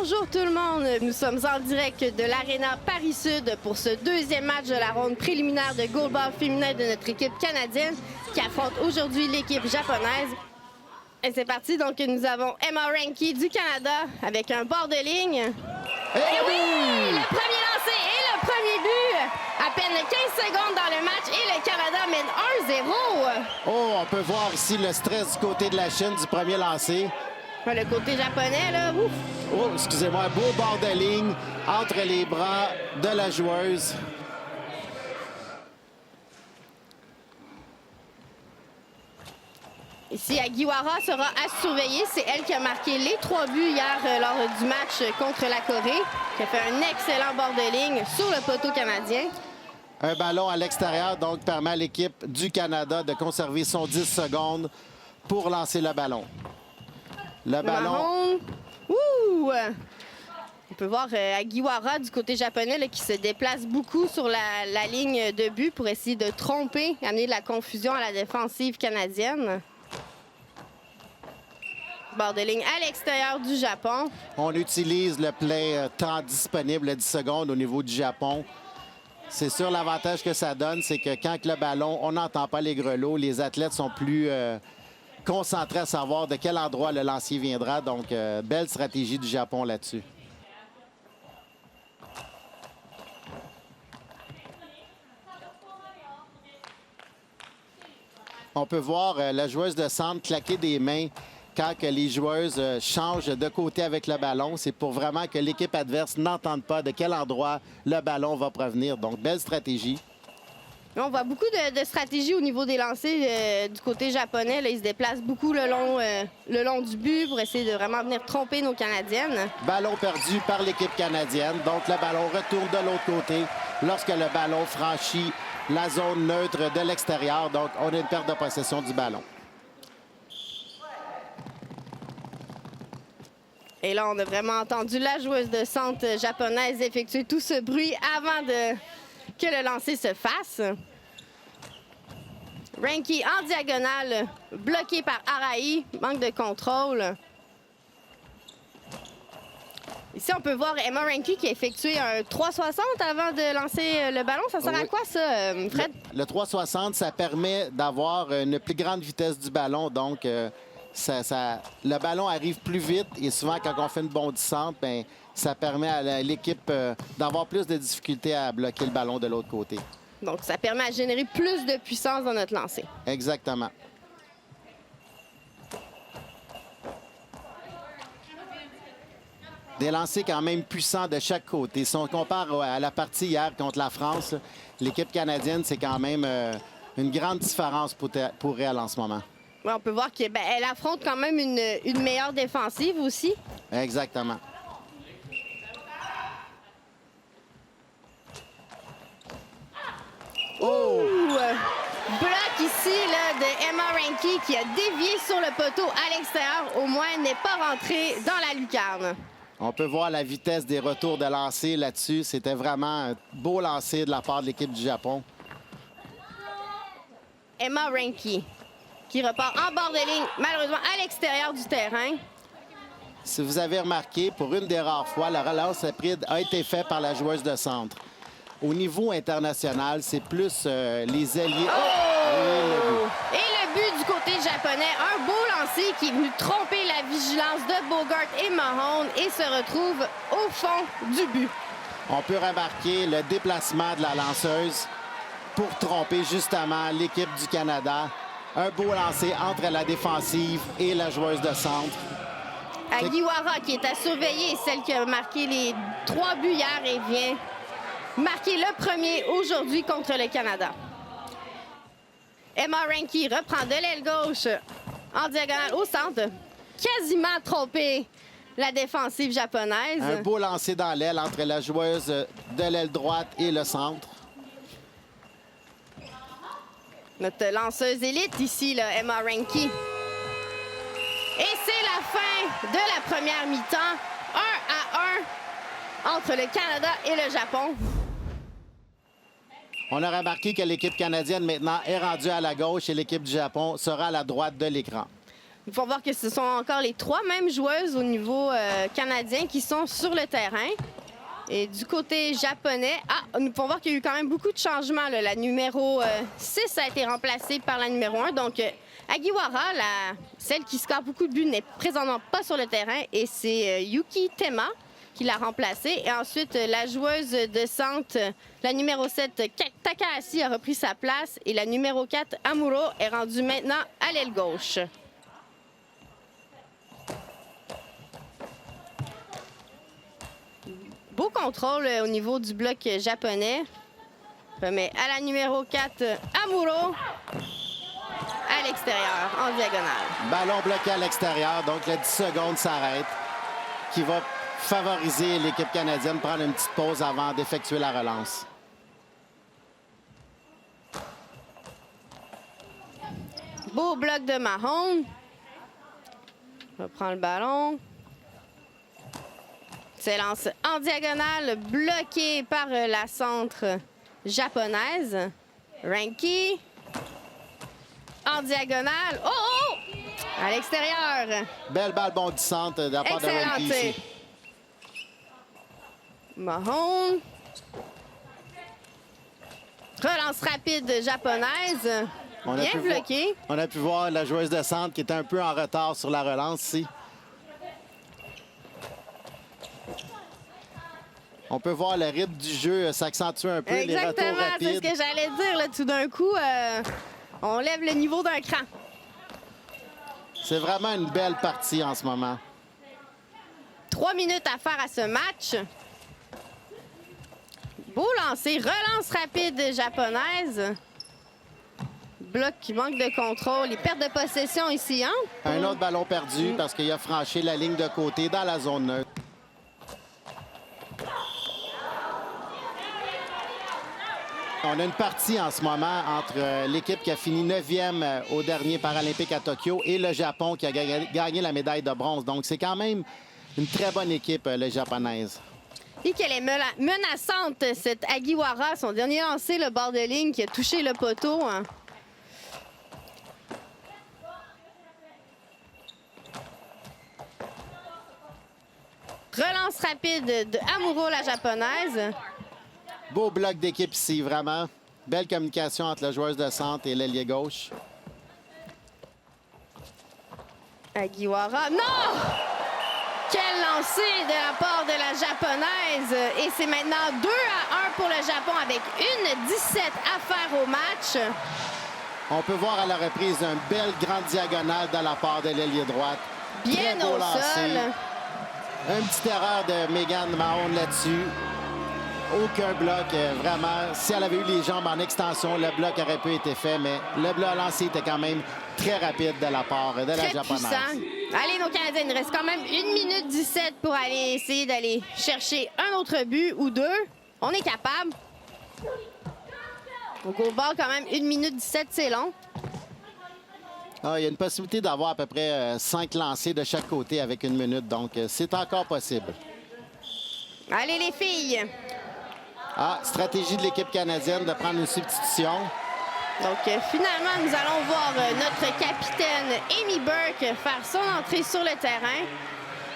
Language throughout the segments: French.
Bonjour tout le monde, nous sommes en direct de l'Arena Paris-Sud pour ce deuxième match de la ronde préliminaire de goalball féminin de notre équipe canadienne qui affronte aujourd'hui l'équipe japonaise. Et c'est parti, donc nous avons Emma Reinke du Canada avec un bord de ligne. Et oui, le premier lancé et le premier but! À peine 15 secondes dans le match et le Canada mène 1-0. Oh, on peut voir ici le stress du côté de la Chine du premier lancé. Le côté japonais, là, ouf! Oh, excusez-moi, beau bord de ligne entre les bras de la joueuse. Ici, Agiwara sera à surveiller. C'est elle qui a marqué les 3 buts hier lors du match contre la Corée, qui a fait un excellent bord de ligne sur le poteau canadien. Un ballon à l'extérieur, donc, permet à l'équipe du Canada de conserver son 10 secondes pour lancer le ballon. Le ballon... Ouh! On peut voir Agiwara du côté japonais là, qui se déplace beaucoup sur la ligne de but pour essayer de tromper, amener de la confusion à la défensive canadienne. Bord de ligne à l'extérieur du Japon. On utilise le plein temps disponible à 10 secondes au niveau du Japon. C'est sûr, l'avantage que ça donne, c'est que quand le ballon, on n'entend pas les grelots, les athlètes sont plus concentrés à savoir de quel endroit le lancier viendra. Donc, belle stratégie du Japon là-dessus. On peut voir la joueuse de centre claquer des mains quand que les joueuses changent de côté avec le ballon. C'est pour vraiment que l'équipe adverse n'entende pas de quel endroit le ballon va provenir. Donc, belle stratégie. On voit beaucoup de stratégies au niveau des lancers du côté japonais. Là, ils se déplacent beaucoup le long du but pour essayer de vraiment venir tromper nos Canadiennes. Ballon perdu par l'équipe canadienne. Donc, le ballon retourne de l'autre côté lorsque le ballon franchit la zone neutre de l'extérieur. Donc, on a une perte de possession du ballon. Et là, on a vraiment entendu la joueuse de centre japonaise effectuer tout ce bruit avant que le lancer se fasse. Reinke en diagonale, bloqué par Arai, manque de contrôle. Ici, on peut voir Emma Reinke qui a effectué un 360 avant de lancer le ballon. Ça sert à quoi, ça, Fred? Le 360, ça permet d'avoir une plus grande vitesse du ballon. Donc, le ballon arrive plus vite et souvent, quand on fait une bondissante, bien, ça permet à l'équipe d'avoir plus de difficultés à bloquer le ballon de l'autre côté. Donc, ça permet à générer plus de puissance dans notre lancer. Exactement. Des lancers quand même puissants de chaque côté. Si on compare à la partie hier contre la France, l'équipe canadienne, c'est quand même une grande différence pour elle en ce moment. Oui, on peut voir qu'elle affronte quand même une meilleure défensive aussi. Exactement. Oh! Bloc ici là, de Emma Reinke qui a dévié sur le poteau à l'extérieur. Au moins, elle n'est pas rentrée dans la lucarne. On peut voir la vitesse des retours de lancer là-dessus. C'était vraiment un beau lancer de la part de l'équipe du Japon. Emma Reinke qui repart en bord de ligne, malheureusement à l'extérieur du terrain. Si vous avez remarqué, pour une des rares fois, la relance rapide a été faite par la joueuse de centre. Au niveau international, c'est plus les alliés. Oh! Et le but du côté japonais, un beau lancer qui est venu tromper la vigilance de Bogart et Mahone et se retrouve au fond du but. On peut remarquer le déplacement de la lanceuse pour tromper justement l'équipe du Canada. Un beau lancer entre la défensive et la joueuse de centre. Agiwara qui est à surveiller, celle qui a marqué les 3 buts hier et vient marquer le premier aujourd'hui contre le Canada. Emma Reinke reprend de l'aile gauche en diagonale au centre, quasiment trompé la défensive japonaise. Un beau lancer dans l'aile entre la joueuse de l'aile droite et le centre. Notre lanceuse élite ici, là, Emma Reinke. Et c'est la fin de la première mi-temps. 1-1 entre le Canada et le Japon. On a remarqué que l'équipe canadienne maintenant est rendue à la gauche et l'équipe du Japon sera à la droite de l'écran. Il faut voir que ce sont encore les 3 mêmes joueuses au niveau canadien qui sont sur le terrain. Et du côté japonais, nous pouvons voir qu'il y a eu quand même beaucoup de changements. Là. La numéro 6 a été remplacée par la numéro 1. Donc, Agiwara, celle qui score beaucoup de buts, n'est présentement pas sur le terrain. Et c'est Yuki Tema qui l'a remplacée. Et ensuite, la joueuse de centre, la numéro 7, Takahashi, a repris sa place. Et la numéro 4, Amuro, est rendue maintenant à l'aile gauche. Beau contrôle au niveau du bloc japonais. Remet à la numéro 4, Amuro, à l'extérieur, en diagonale. Ballon bloqué à l'extérieur, donc les 10 secondes s'arrêtent, qui va favoriser l'équipe canadienne, prendre une petite pause avant d'effectuer la relance. Beau bloc de Mahone. Reprend le ballon. Lance en diagonale, bloqué par la centre japonaise. Ranky. En diagonale. Oh, oh! À l'extérieur. Belle balle bondissante de la part de Ranky ici. Mahone. Relance rapide japonaise. Bien bloqué. On a pu voir la joueuse de centre qui était un peu en retard sur la relance ici. On peut voir le rythme du jeu s'accentuer un peu. Exactement, les retours rapides. C'est ce que j'allais dire. Là, tout d'un coup, on lève le niveau d'un cran. C'est vraiment une belle partie en ce moment. 3 minutes à faire à ce match. Beau lancer, relance rapide japonaise. Bloc qui manque de contrôle. Les pertes de possession ici, hein? Un autre ballon perdu parce qu'il a franchi la ligne de côté dans la zone neutre. On a une partie en ce moment entre l'équipe qui a fini 9e au dernier Paralympique à Tokyo et le Japon qui a gagné la médaille de bronze. Donc, c'est quand même une très bonne équipe, la japonaise. Et qu'elle est menaçante, cette Agiwara. Son dernier lancé, le bord de ligne qui a touché le poteau. Hein. Relance rapide de Amuro, la japonaise. Beau bloc d'équipe ici, vraiment. Belle communication entre la joueuse de centre et l'ailier gauche. Agiwara. Non! Quel lancer de la part de la japonaise. Et c'est maintenant 2-1 pour le Japon avec 1-17 à faire au match. On peut voir à la reprise une belle grande diagonale de la part de l'ailier droite. Bien au sol. Une petite erreur de Megan Mahone là-dessus. Aucun bloc, vraiment. Si elle avait eu les jambes en extension, le bloc aurait pu être fait, mais le bloc lancé était quand même très rapide de la part de la japonaise. Puissant. Allez, nos Canadiens, il reste quand même 1 minute 17 pour aller essayer d'aller chercher un autre but ou 2. On est capable. Donc, au bord, quand même, 1 minute 17, c'est long. Ah, il y a une possibilité d'avoir à peu près 5 lancés de chaque côté avec 1 minute, donc c'est encore possible. Allez, les filles! Ah, stratégie de l'équipe canadienne de prendre une substitution. Donc, finalement, nous allons voir notre capitaine Amy Burke faire son entrée sur le terrain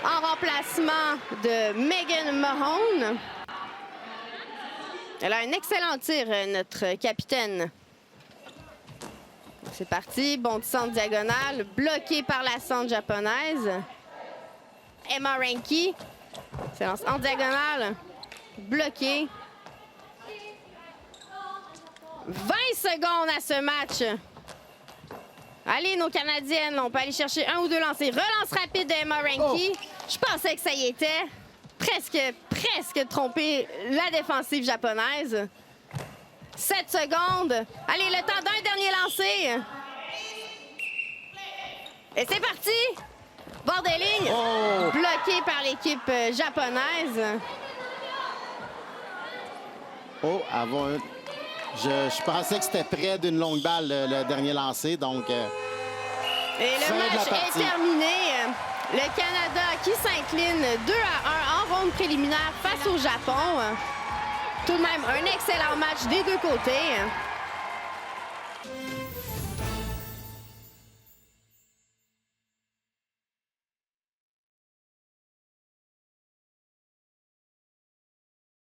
en remplacement de Megan Mahone. Elle a un excellent tir, notre capitaine. C'est parti, bondissante diagonale, bloqué par la centre japonaise. Emma Ranky, s'élance en diagonale, bloqué. 20 secondes à ce match. Allez, nos Canadiennes, on peut aller chercher 1 ou 2 lancers. Relance rapide de Emma Ranky. Oh. Je pensais que ça y était. Presque trompé la défensive japonaise. 7 secondes. Allez, le temps d'un dernier lancer. Et c'est parti. Bord de ligne. Oh. Bloqué par l'équipe japonaise. Oh, avant un... Je pensais que c'était près d'une longue balle, le dernier lancé, donc... Et le match est terminé. Le Canada qui s'incline 2-1 en ronde préliminaire face au Japon. Tout de même, un excellent match des deux côtés.